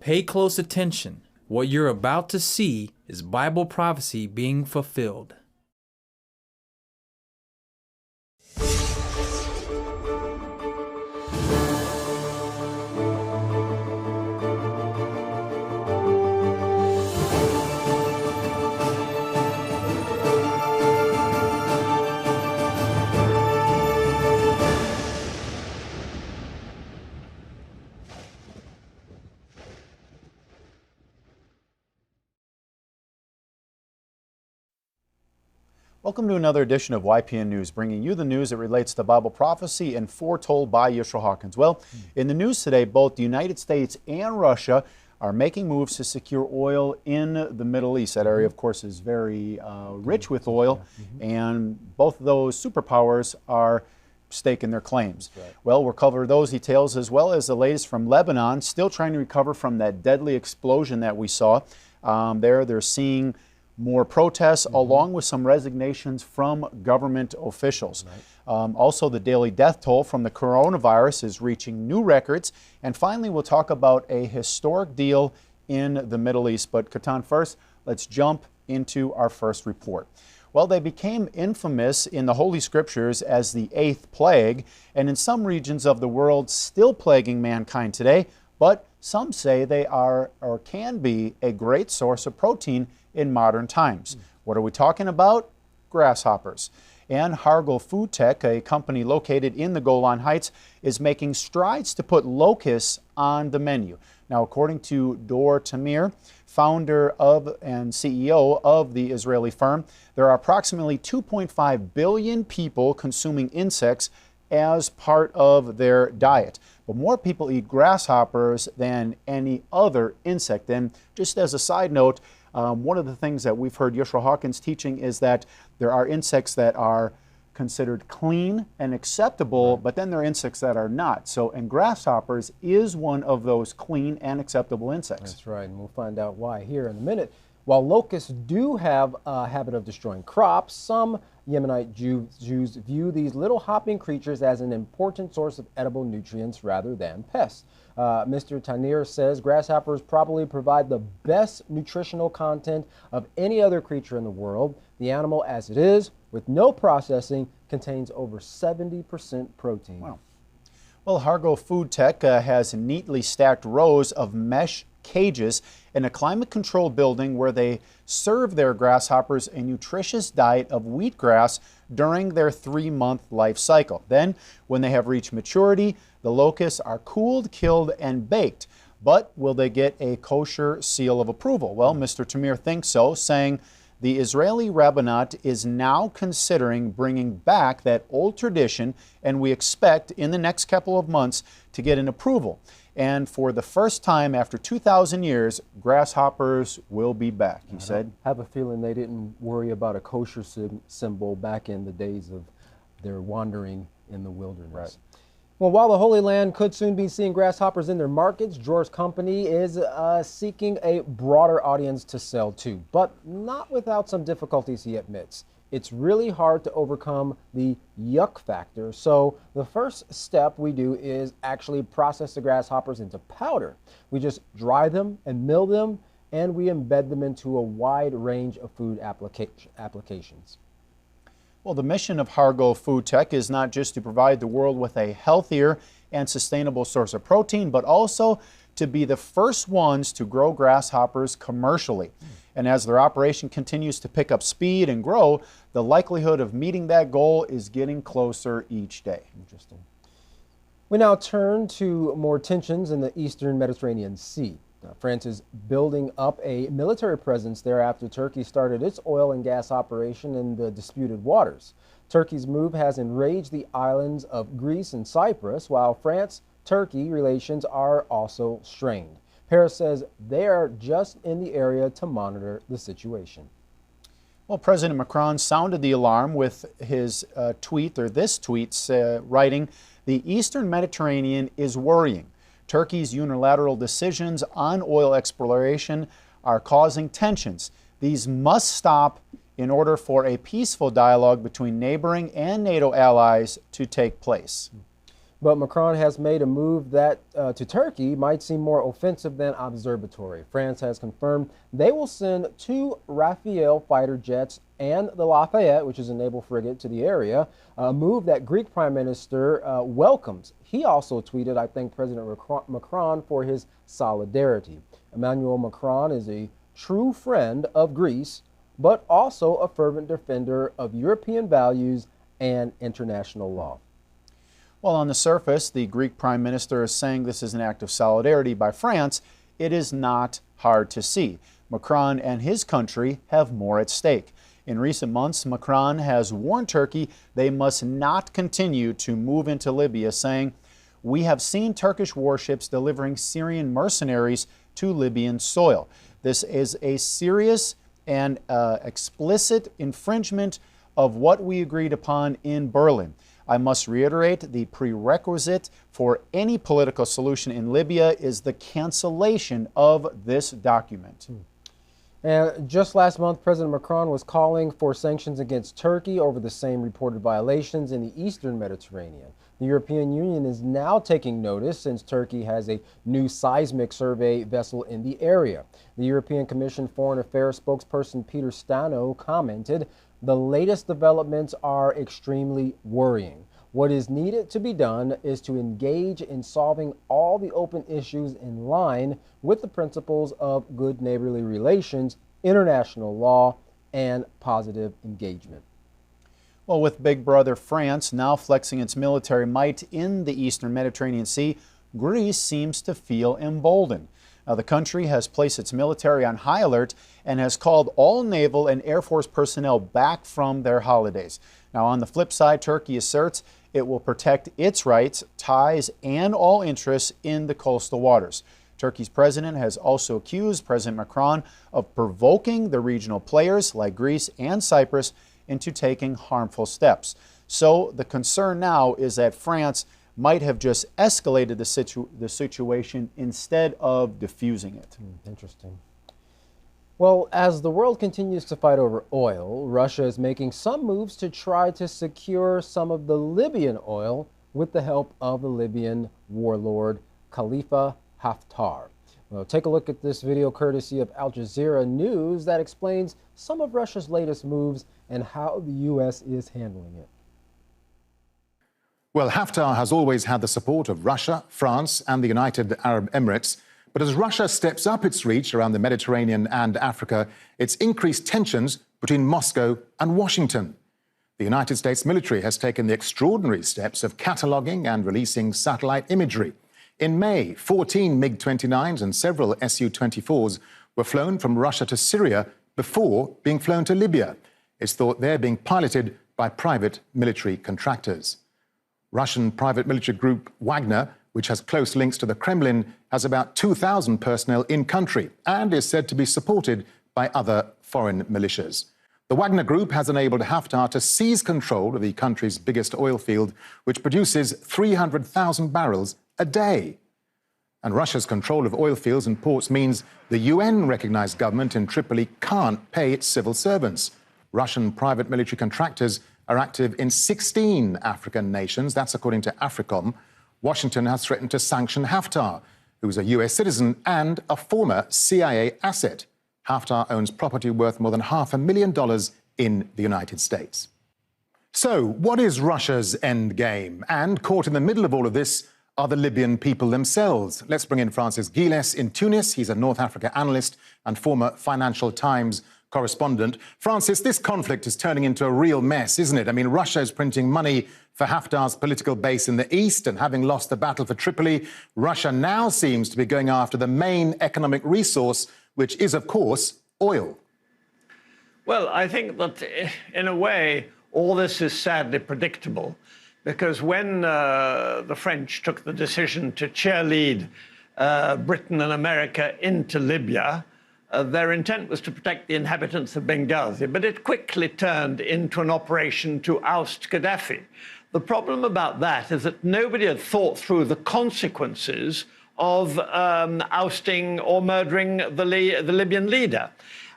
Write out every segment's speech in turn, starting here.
Pay close attention. What you're about to see is Bible prophecy being fulfilled. Welcome to another edition of YPN News, bringing you the news that relates to Bible prophecy and foretold by Yeshua Hawkins. Well, in the news today, both the United States and Russia are making moves to secure oil in the Middle East. That area, of course, is very rich with oil, and both of those superpowers are staking their claims. Right. Well, we'll cover those details as well as the latest from Lebanon, still trying to recover from that deadly explosion that we saw. They're seeing more protests along with some resignations from government officials. Right. Also, the daily death toll from the coronavirus is reaching new records. And finally, we'll talk about a historic deal in the Middle East. But Katan, first, let's jump into our first report. Well, they became infamous in the Holy Scriptures as the 8th plague, and in some regions of the world still plaguing mankind today, but some say they are or can be a great source of protein in modern times. What are we talking about? Grasshoppers. And Hargel Food Tech, a company located in the Golan Heights, is making strides to put locusts on the menu. Now, according to Dor Tamir, founder of and CEO of the Israeli firm, there are approximately 2.5 billion people consuming insects as part of their diet. But more people eat grasshoppers than any other insect. And just as a side note, one of the things that we've heard Yeshua Hawkins teaching is that there are insects that are considered clean and acceptable, but then there are insects that are not. So, and grasshoppers is one of those clean and acceptable insects. That's right, and we'll find out why here in a minute. While locusts do have a habit of destroying crops, some Yemenite Jews view these little hopping creatures as an important source of edible nutrients rather than pests. Mr. Tanir says grasshoppers probably provide the best nutritional content of any other creature in the world. The animal, as it is, with no processing, contains over 70% protein. Wow. Well, Hargel Food Tech has neatly stacked rows of mesh cages in a climate-controlled building where they serve their grasshoppers a nutritious diet of wheatgrass during their 3-month life cycle. Then, when they have reached maturity, the locusts are cooled, killed, and baked. But will they get a kosher seal of approval? Well, Mr. Tamir thinks so, saying the Israeli rabbinate is now considering bringing back that old tradition, and we expect in the next couple of months to get an approval. And for the first time after 2,000 years, grasshoppers will be back, he said. I have a feeling they didn't worry about a kosher symbol back in the days of their wandering in the wilderness. Right. Well, while the Holy Land could soon be seeing grasshoppers in their markets, George's company is seeking a broader audience to sell to, but not without some difficulties, he admits. It's really hard to overcome the yuck factor, so the first step we do is actually process the grasshoppers into powder. We just dry them and mill them, and we embed them into a wide range of food applications. Well, the mission of Hargel Food Tech is not just to provide the world with a healthier and sustainable source of protein, but also to be the first ones to grow grasshoppers commercially. And as their operation continues to pick up speed and grow, the likelihood of meeting that goal is getting closer each day. Interesting. We now turn to more tensions in the eastern Mediterranean Sea. France is building up a military presence there after Turkey started its oil and gas operation in the disputed waters. Turkey's move has enraged the islands of Greece and Cyprus, while France-Turkey relations are also strained. Paris says they are just in the area to monitor the situation. Well, President Macron sounded the alarm with his tweet, writing, "The Eastern Mediterranean is worrying. Turkey's unilateral decisions on oil exploration are causing tensions. These must stop in order for a peaceful dialogue between neighboring and NATO allies to take place." But Macron has made a move that to Turkey might seem more offensive than observatory. France has confirmed they will send 2 Rafale fighter jets and the Lafayette, which is a naval frigate, to the area, a move that Greek Prime Minister welcomes. He also tweeted, I thank President Macron for his solidarity. Emmanuel Macron is a true friend of Greece, but also a fervent defender of European values and international law. Well, on the surface, the Greek Prime Minister is saying this is an act of solidarity by France. It is not hard to see. Macron and his country have more at stake. In recent months, Macron has warned Turkey they must not continue to move into Libya, saying, "We have seen Turkish warships delivering Syrian mercenaries to Libyan soil. This is a serious and explicit infringement of what we agreed upon in Berlin. I must reiterate, the prerequisite for any political solution in Libya is the cancellation of this document." And just last month, President Macron was calling for sanctions against Turkey over the same reported violations in the eastern Mediterranean. The European Union is now taking notice since Turkey has a new seismic survey vessel in the area. The European Commission Foreign Affairs spokesperson Peter Stano commented, "The latest developments are extremely worrying. What is needed to be done is to engage in solving all the open issues in line with the principles of good neighborly relations, international law, and positive engagement." Well, with Big Brother France now flexing its military might in the eastern Mediterranean Sea, Greece seems to feel emboldened. Now, the country has placed its military on high alert and has called all naval and air force personnel back from their holidays. Now, on the flip side, Turkey asserts it will protect its rights, ties, and all interests in the coastal waters. Turkey's president has also accused President Macron of provoking the regional players like Greece and Cyprus into taking harmful steps. So the concern now is that France might have just escalated the situation instead of diffusing it. Interesting. Well, as the world continues to fight over oil, Russia is making some moves to try to secure some of the Libyan oil with the help of the Libyan warlord Khalifa Haftar. Well, take a look at this video courtesy of Al Jazeera News that explains some of Russia's latest moves and how the U.S. is handling it. Well, Haftar has always had the support of Russia, France, and the United Arab Emirates. But as Russia steps up its reach around the Mediterranean and Africa, it's increased tensions between Moscow and Washington. The United States military has taken the extraordinary steps of cataloguing and releasing satellite imagery. In May, 14 MiG-29s and several Su-24s were flown from Russia to Syria before being flown to Libya. It's thought they're being piloted by private military contractors. Russian private military group Wagner, which has close links to the Kremlin, has about 2,000 personnel in country and is said to be supported by other foreign militias. The Wagner Group has enabled Haftar to seize control of the country's biggest oil field, which produces 300,000 barrels a day. And Russia's control of oil fields and ports means the UN-recognized government in Tripoli can't pay its civil servants. Russian private military contractors are active in 16 African nations. That's according to AFRICOM. Washington has threatened to sanction Haftar, who is a US citizen and a former CIA asset. Haftar owns property worth more than $500,000 in the United States. So, what is Russia's end game? And caught in the middle of all of this are the Libyan people themselves. Let's bring in Francis Giles in Tunis. He's a North Africa analyst and former Financial Times correspondent. Francis, this conflict is turning into a real mess, isn't it? I mean, Russia is printing money for Haftar's political base in the east, and having lost the battle for Tripoli, Russia now seems to be going after the main economic resource, which is, of course, oil. Well, I think that, in a way, all this is sadly predictable, because when the French took the decision to cheerlead Britain and America into Libya, their intent was to protect the inhabitants of Benghazi, but it quickly turned into an operation to oust Gaddafi. The problem about that is that nobody had thought through the consequences of ousting or murdering the Libyan leader.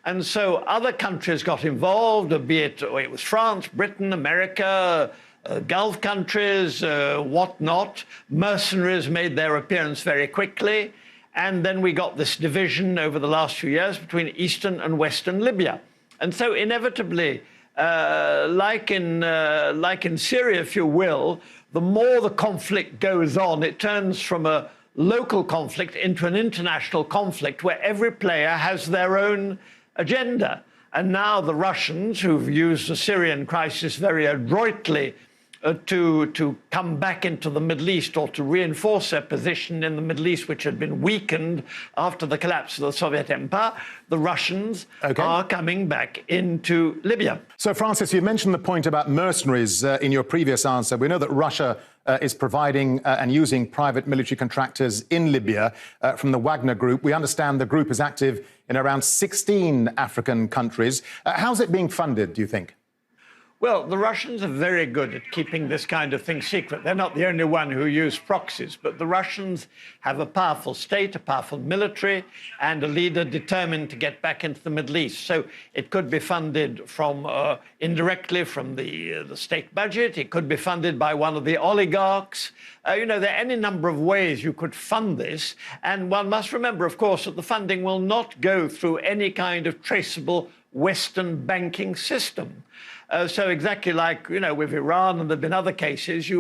And so other countries got involved, be it was France, Britain, America, Gulf countries, whatnot. Mercenaries made their appearance very quickly. And then we got this division over the last few years between Eastern and Western Libya. And so inevitably, like in Syria, if you will, the more the conflict goes on, it turns from a local conflict into an international conflict where every player has their own agenda. And now the Russians, who've used the Syrian crisis very adroitly to come back into the Middle East or to reinforce their position in the Middle East, which had been weakened after the collapse of the Soviet Empire, the Russians are coming back into Libya. So, Francis, you mentioned the point about mercenaries in your previous answer. We know that Russia is providing and using private military contractors in Libya from the Wagner Group. We understand the group is active in around 16 African countries. How's it being funded, do you think? Well, the Russians are very good at keeping this kind of thing secret. They're not the only one who use proxies, but the Russians have a powerful state, a powerful military, and a leader determined to get back into the Middle East. So it could be funded from indirectly from the state budget. It could be funded by one of the oligarchs. You know, there are any number of ways you could fund this. And one must remember, of course, that the funding will not go through any kind of traceable Western banking system. So exactly like, you know, with Iran, and there have been other cases,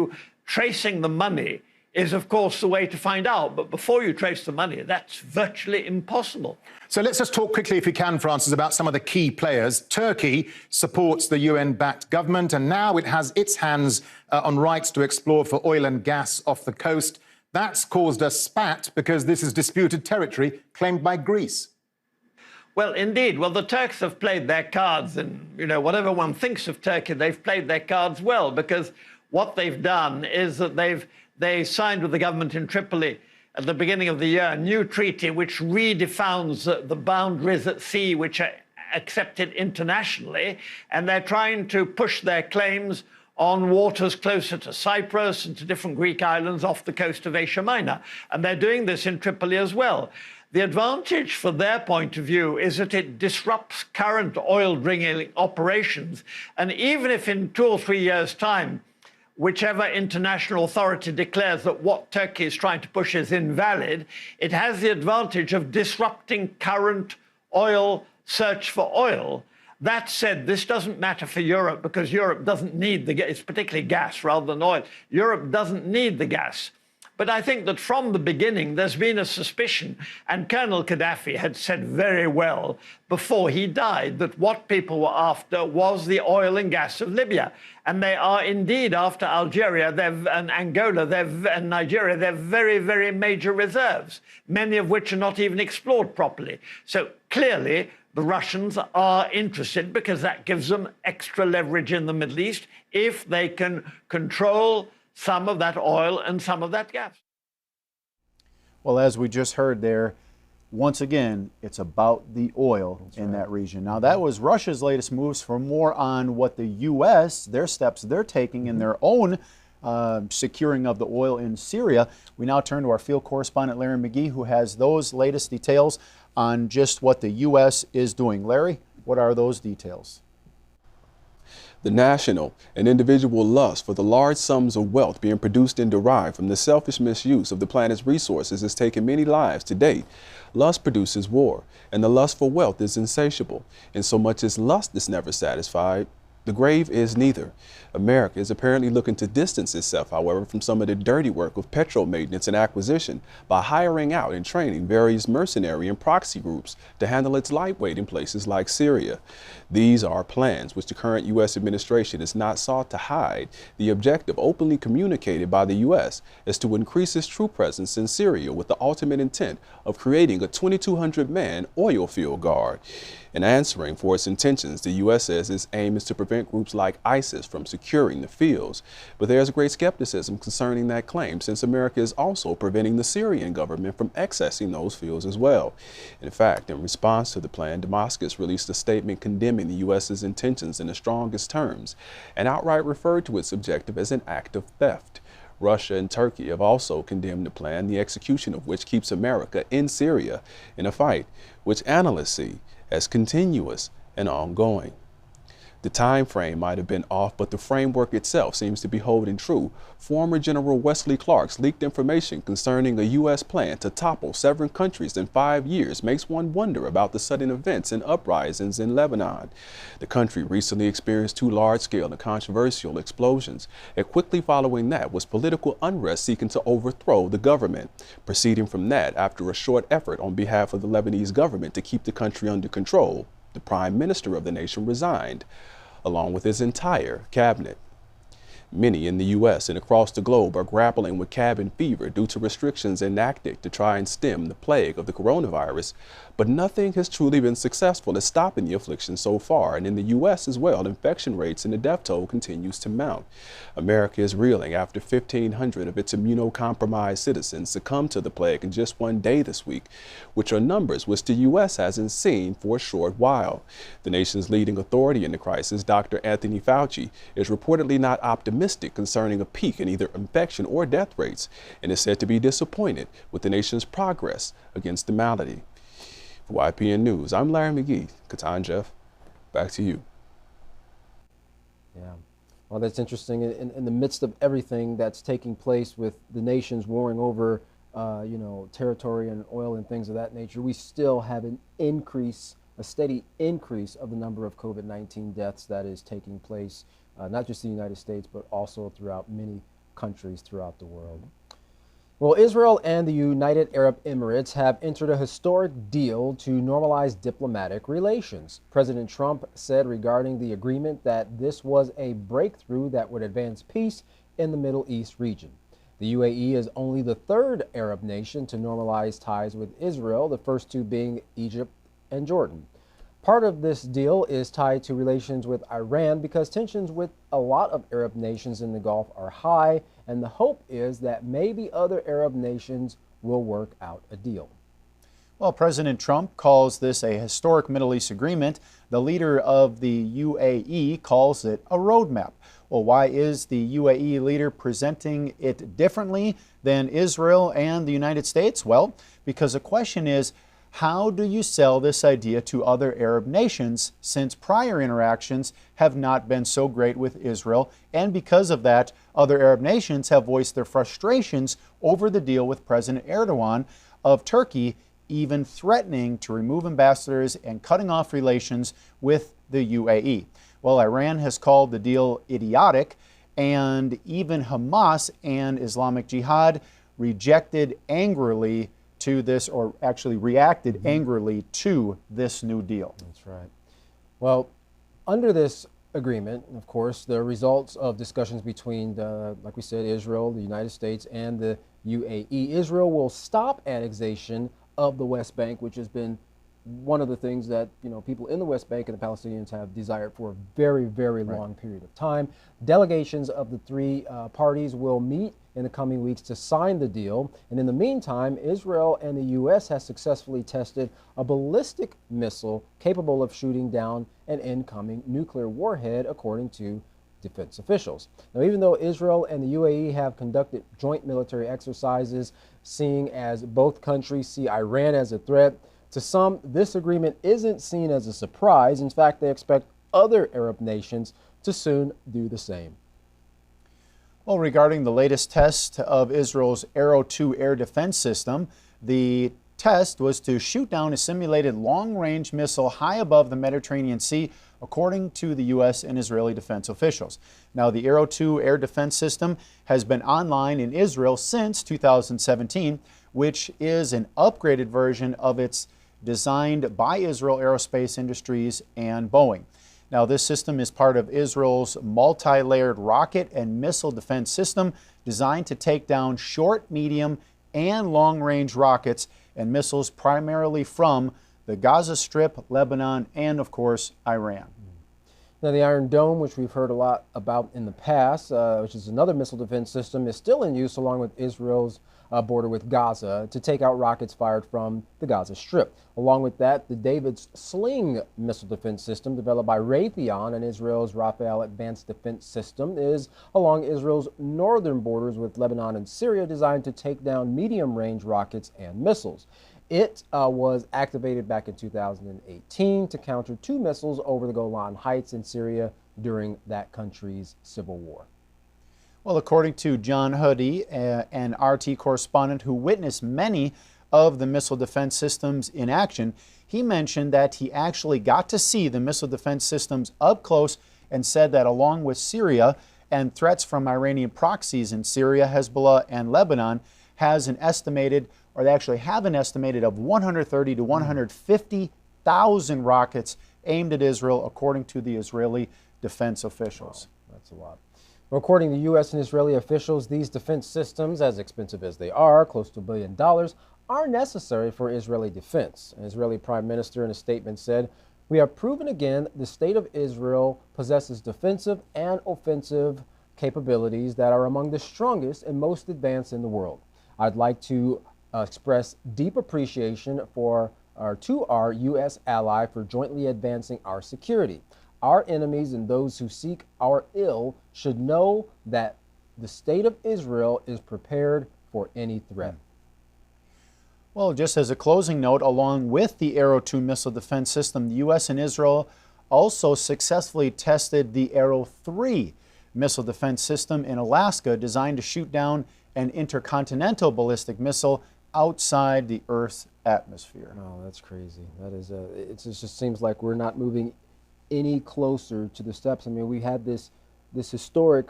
tracing the money is, of course, the way to find out. But before you trace the money, that's virtually impossible. So let's just talk quickly, if you can, Francis, about some of the key players. Turkey supports the UN-backed government, and now it has its hands on rights to explore for oil and gas off the coast. That's caused a spat because this is disputed territory claimed by Greece. Well, indeed. Well, the Turks have played their cards, and, you know, whatever one thinks of Turkey, they've played their cards well, because what they've done is that they signed with the government in Tripoli at the beginning of the year a new treaty which redefines the boundaries at sea which are accepted internationally, and they're trying to push their claims on waters closer to Cyprus and to different Greek islands off the coast of Asia Minor. And they're doing this in Tripoli as well. The advantage for their point of view is that it disrupts current oil drilling operations. And even if in 2 or 3 years' time, whichever international authority declares that what Turkey is trying to push is invalid, it has the advantage of disrupting current oil search for oil. That said, this doesn't matter for Europe because Europe doesn't need the gas. It's particularly gas rather than oil. Europe doesn't need the gas. But I think that from the beginning, there's been a suspicion, and Colonel Gaddafi had said very well before he died that what people were after was the oil and gas of Libya. And they are indeed after Algeria and Angola and Nigeria. They're very, very major reserves, many of which are not even explored properly. So clearly, the Russians are interested because that gives them extra leverage in the Middle East if they can control some of that oil and some of that gas. Well, as we just heard there, once again, it's about the oil in that region. Now, that was Russia's latest moves. For more on what the U.S., their steps they're taking in their own securing of the oil in Syria, we now turn to our field correspondent, Larry McGee, who has those latest details on just what the U.S. is doing. Larry, what are those details? The national and individual lust for the large sums of wealth being produced and derived from the selfish misuse of the planet's resources has taken many lives to date. Lust produces war, and the lust for wealth is insatiable. And so much as lust is never satisfied, the grave is neither. America is apparently looking to distance itself, however, from some of the dirty work of petrol maintenance and acquisition by hiring out and training various mercenary and proxy groups to handle its lightweight in places like Syria. These are plans which the current U.S. administration has not sought to hide. The objective openly communicated by the U.S. is to increase its troop presence in Syria with the ultimate intent of creating a 2,200-man oil field guard. In answering for its intentions, the U.S. says its aim is to prevent groups like ISIS from securing the fields. But there's great skepticism concerning that claim, since America is also preventing the Syrian government from accessing those fields as well. In fact, in response to the plan, Damascus released a statement condemning the U.S.'s intentions in the strongest terms and outright referred to its objective as an act of theft. Russia and Turkey have also condemned the plan, the execution of which keeps America in Syria in a fight which analysts see as continuous and ongoing. The time frame might have been off, but the framework itself seems to be holding true. Former General Wesley Clark's leaked information concerning a U.S. plan to topple several countries in 5 years makes one wonder about the sudden events and uprisings in Lebanon. The country recently experienced 2 large-scale and controversial explosions, and quickly following that was political unrest seeking to overthrow the government. Proceeding from that, after a short effort on behalf of the Lebanese government to keep the country under control, the prime minister of the nation resigned, along with his entire cabinet. Many in the U.S. and across the globe are grappling with cabin fever due to restrictions enacted to try and stem the plague of the coronavirus, but nothing has truly been successful at stopping the affliction so far, and in the U.S. as well, infection rates and the death toll continues to mount. America is reeling after 1,500 of its immunocompromised citizens succumbed to the plague in just one day this week, which are numbers which the U.S. hasn't seen for a short while. The nation's leading authority in the crisis, Dr. Anthony Fauci, is reportedly not optimistic concerning a peak in either infection or death rates, and is said to be disappointed with the nation's progress against the malady. For YPN News, I'm Larry McGee. Katan Jeff, back to you. Yeah. Well, that's interesting. In the midst of everything that's taking place with the nations warring over, territory and oil and things of that nature, we still have an increase, a steady increase of the number of COVID-19 deaths that is taking place, not just in the United States, but also throughout many countries throughout the world. Well, Israel and the United Arab Emirates have entered a historic deal to normalize diplomatic relations. President Trump said regarding the agreement that this was a breakthrough that would advance peace in the Middle East region. The UAE is only the 3rd Arab nation to normalize ties with Israel, the first 2 being Egypt and Jordan. Part of this deal is tied to relations with Iran because tensions with a lot of Arab nations in the Gulf are high, and the hope is that maybe other Arab nations will work out a deal. Well, President Trump calls this a historic Middle East agreement. The leader of the UAE calls it a roadmap. Well, why is the UAE leader presenting it differently than Israel and the United States? Well, because the question is, how do you sell this idea to other Arab nations, since prior interactions have not been so great with Israel, and because of that, other Arab nations have voiced their frustrations over the deal with President Erdogan of Turkey, even threatening to remove ambassadors and cutting off relations with the UAE. Well, Iran has called the deal idiotic, and even Hamas and Islamic Jihad rejected angrily to this, or actually reacted angrily to this new deal. That's right. Well, under this agreement, of course, the results of discussions between, like we said, Israel, the United States, and the UAE. Israel will stop annexation of the West Bank, which has been one of the things that people in the West Bank and the Palestinians have desired for a very, very long period of time. Delegations of the 3 parties will meet in the coming weeks to sign the deal. And in the meantime, Israel and the U.S. has successfully tested a ballistic missile capable of shooting down an incoming nuclear warhead, according to defense officials. Now, even though Israel and the UAE have conducted joint military exercises, seeing as both countries see Iran as a threat, to some, this agreement isn't seen as a surprise. In fact, they expect other Arab nations to soon do the same. Well, regarding the latest test of Israel's Arrow 2 air defense system, the test was to shoot down a simulated long-range missile high above the Mediterranean Sea, according to the U.S. and Israeli defense officials. Now, the Arrow 2 air defense system has been online in Israel since 2017, which is an upgraded version of its designed by Israel Aerospace Industries and Boeing. Now, this system is part of Israel's multi-layered rocket and missile defense system designed to take down short, medium, and long-range rockets and missiles primarily from the Gaza Strip, Lebanon, and, of course, Iran. Now, the Iron Dome, which we've heard a lot about in the past, which is another missile defense system, is still in use along with Israel's border with Gaza to take out rockets fired from the Gaza Strip. Along with that, the David's Sling missile defense system, developed by Raytheon and Israel's Rafael Advanced Defense System, is along Israel's northern borders with Lebanon and Syria, designed to take down medium-range rockets and missiles. It was activated back in 2018 to counter 2 missiles over the Golan Heights in Syria during that country's civil war. Well, according to John Huddy, an RT correspondent who witnessed many of the missile defense systems in action, he mentioned that he actually got to see the missile defense systems up close and said that along with Syria and threats from Iranian proxies in Syria, Hezbollah, and Lebanon, has an estimated, or they actually have an estimated of 130 to 150,000 rockets aimed at Israel, according to the Israeli defense officials. Wow, that's a lot. Well, according to U.S. and Israeli officials, these defense systems, as expensive as they are, close to $1 billion, are necessary for Israeli defense. An Israeli prime minister in a statement said, "We have proven again the state of Israel possesses defensive and offensive capabilities that are among the strongest and most advanced in the world. I'd like to express deep appreciation to our U.S. ally for jointly advancing our security. Our enemies and those who seek our ill should know that the state of Israel is prepared for any threat." Well, just as a closing note, along with the Arrow 2 missile defense system, the U.S. and Israel also successfully tested the Arrow 3 missile defense system in Alaska, designed to shoot down an intercontinental ballistic missile outside the Earth's atmosphere. Oh, that's crazy. That is, it just seems like we're not moving any closer to the steps. I mean, we had this historic,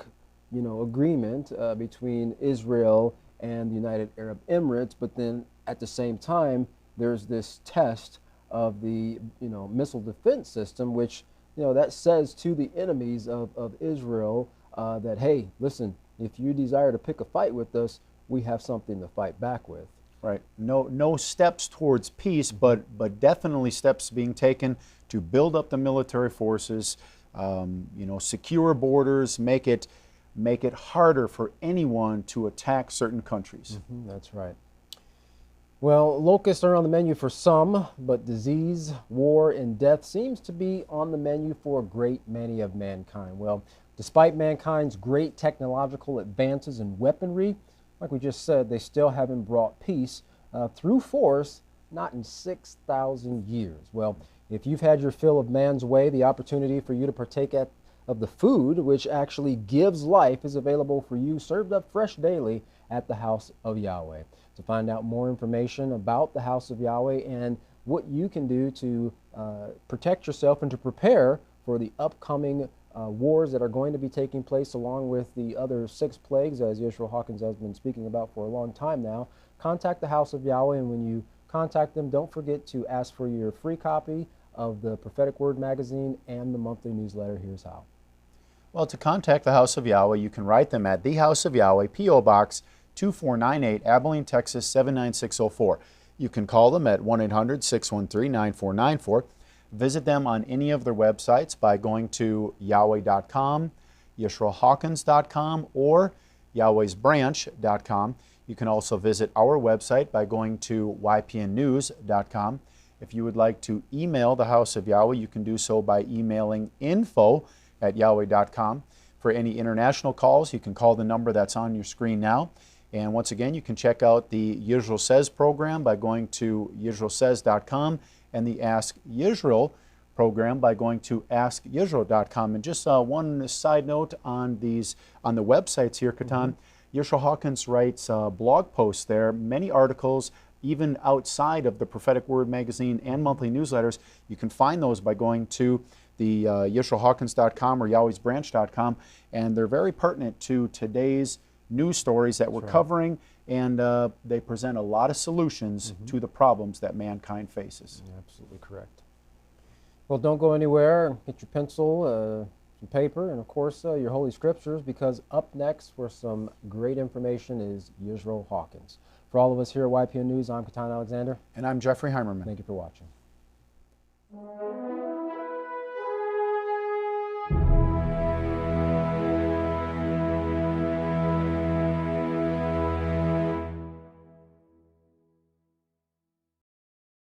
agreement between Israel and the United Arab Emirates, but then at the same time, there's this test of the, missile defense system, which, that says to the enemies of Israel that, hey, listen, if you desire to pick a fight with us, we have something to fight back with. Right. No steps towards peace, but definitely steps being taken to build up the military forces, secure borders, make it harder for anyone to attack certain countries. That's right. Well, locusts are on the menu for some, but disease, war, and death seems to be on the menu for a great many of mankind. Well, despite mankind's great technological advances in weaponry, like we just said, they still haven't brought peace through force, not in 6,000 years. Well, if you've had your fill of man's way, the opportunity for you to partake of the food which actually gives life is available for you, served up fresh daily at the House of Yahweh. To find out more information about the House of Yahweh and what you can do to protect yourself and to prepare for the upcoming wars that are going to be taking place, along with the other 6 plagues, as Yeshua Hawkins has been speaking about for a long time now, contact the House of Yahweh. And when you contact them, don't forget to ask for your free copy of the Prophetic Word magazine and the monthly newsletter. Here's how. Well, to contact the House of Yahweh, you can write them at the House of Yahweh, P.O. Box 2498, Abilene, Texas 79604. You can call them at 1-800-613-9494. Visit them on any of their websites by going to Yahweh.com, YeshuaHawkins.com, or Yahweh'sBranch.com. You can also visit our website by going to YPNnews.com. If you would like to email the House of Yahweh, you can do so by emailing info@Yahweh.com. For any international calls, you can call the number that's on your screen now. And once again, you can check out the Yisrael Says program by going to YisraelSays.com and the Ask Yisrael program by going to AskYisrael.com. And just one side note on the websites here, Katan, Yeshua Hawkins writes blog posts there, many articles, even outside of the Prophetic Word magazine and monthly newsletters. You can find those by going to the YeshuaHawkins.com or Yahweh'sBranch.com, and they're very pertinent to today's news stories that we're covering, and they present a lot of solutions to the problems that mankind faces. Absolutely correct. Well, don't go anywhere. Get your pencil, some paper, and of course your Holy Scriptures, because up next for some great information is Yisrael Hawkins. For all of us here at YPN News, I'm Katan Alexander. And I'm Jeffrey Heimerman. Thank you for watching.